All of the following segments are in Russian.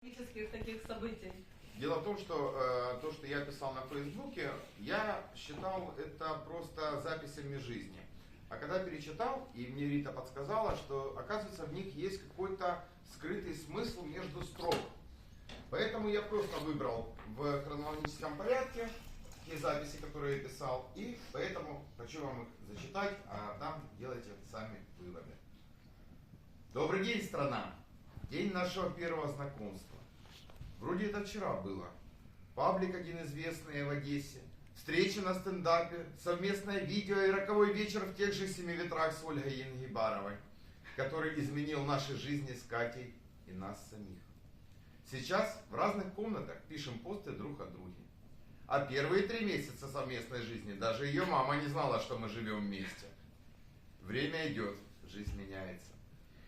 таких событий? Дело в том, что то, что я писал на Фейсбуке, я считал это просто записями жизни. А когда перечитал, и мне Рита подсказала, что оказывается в них есть какой-то скрытый смысл между строк. Поэтому я просто выбрал в хронологическом порядке те записи, которые я писал, и поэтому хочу вам их зачитать, а там делайте сами выводы. Добрый день, страна! День нашего первого знакомства. Вроде это вчера было. Паблик один известный в Одессе. Встреча на стендапе, совместное видео и роковой вечер в тех же Семи ветрах с Ольгой Янгибаровой, который изменил наши жизни с Катей и нас самих. Сейчас в разных комнатах пишем посты друг о друге. А первые 3 месяца совместной жизни даже ее мама не знала, что мы живем вместе. Время идет, жизнь меняется.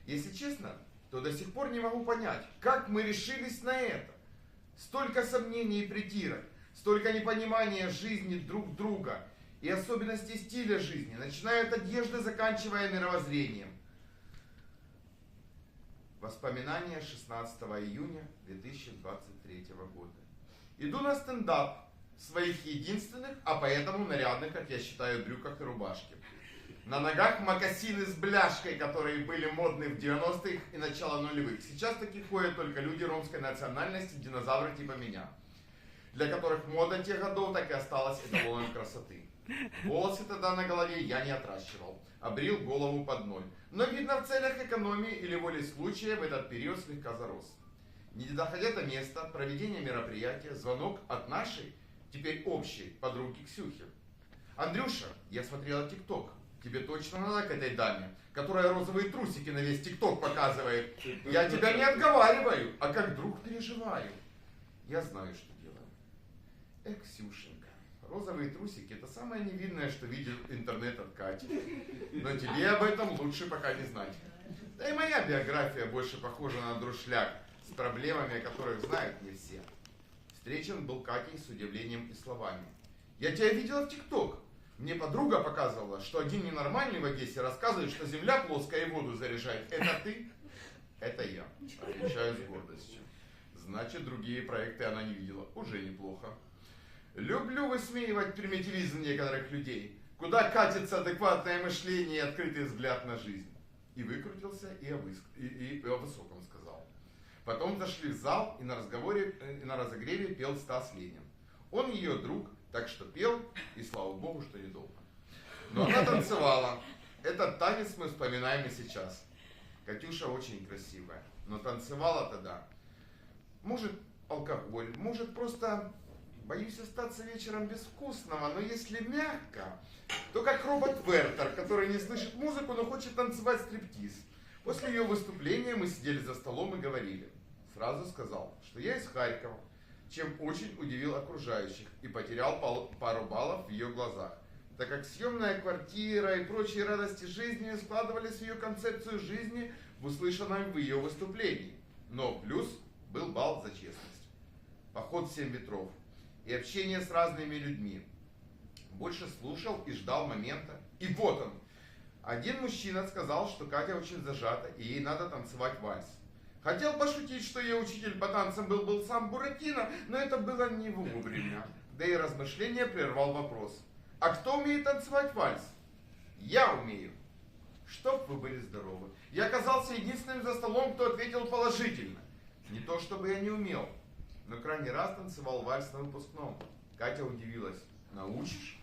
Если честно, то до сих пор не могу понять, как мы решились на это. Столько сомнений и притирок, столько непонимания жизни друг друга и особенностей стиля жизни, начиная от одежды, заканчивая мировоззрением. Воспоминания 16 июня 2023 года. Иду на стендап в своих единственных, а поэтому нарядных, как я считаю, брюках и рубашке. На ногах мокасины с бляшкой, которые были модны в 90-х и начало нулевых. Сейчас таких ходят только люди ромской национальности, динозавры типа меня, для которых мода тех годов так и осталась эталоном красоты. Волосы тогда на голове я не отращивал, а брил голову под ноль. Но, видно, в целях экономии или воли случая в этот период слегка зарос. Не доходя до места проведения мероприятия, звонок от нашей, теперь общей, подруги Ксюхи. «Андрюша, я смотрела ТикТок. Тебе точно надо к этой даме, которая розовые трусики на весь ТикТок показывает. Я тебя не отговариваю, а как друг переживаю. Я знаю, что делаю». Ксюшенька, розовые трусики — это самое невинное, что видел интернет от Кати. Но тебе об этом лучше пока не знать. Да и моя биография больше похожа на друшляк с проблемами, о которых знают не все. Встречен был Катей с удивлением и словами. «Я тебя видела в ТикТок. Мне подруга показывала, что один ненормальный в Одессе рассказывает, что земля плоская и воду заряжает. Это ты?» «Это я», отвечаю с гордостью. Значит, другие проекты она не видела. Уже неплохо. Люблю высмеивать примитивизм некоторых людей. Куда катится адекватное мышление и открытый взгляд на жизнь. И выкрутился, и о высоком сказал. Потом зашли в зал, и на разогреве пел Стас Ленин. Он ее друг, так что пел, и слава богу, что недолго. Но она танцевала. Этот танец мы вспоминаем и сейчас. Катюша очень красивая, но танцевала тогда. Может, алкоголь, может, просто боюсь остаться вечером без вкусного, но если мягко, то как робот Вертер, который не слышит музыку, но хочет танцевать стриптиз. После ее выступления мы сидели за столом и говорили. Сразу сказал, что я из Харькова, чем очень удивил окружающих и потерял пару баллов в ее глазах, так как съемная квартира и прочие радости жизни не складывались в ее концепцию жизни в услышанном в ее выступлении. Но плюс был балл за честность. Поход в 7 ветров и общение с разными людьми. Больше слушал и ждал момента. И вот он. Один мужчина сказал, что Катя очень зажата и ей надо танцевать вальс. Хотел пошутить, что ее учитель по танцам был сам Буратино, но это было не вовремя. Да и размышление прервал вопрос. «А кто умеет танцевать вальс?» «Я умею». Чтоб вы были здоровы. Я оказался единственным за столом, кто ответил положительно. Не то чтобы я не умел, но крайний раз танцевал вальс на выпускном. Катя удивилась. «Научишь?»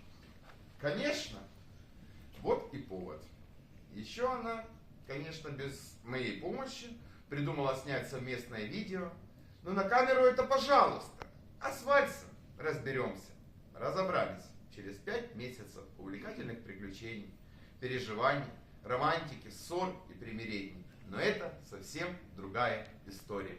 «Конечно!» Вот и повод. Еще она, конечно, без моей помощи, придумала снять совместное видео. Но на камеру это пожалуйста. А с вальсом разберемся. Разобрались. Через 5 месяцев увлекательных приключений, переживаний, романтики, ссор и примирений. Но это совсем другая история.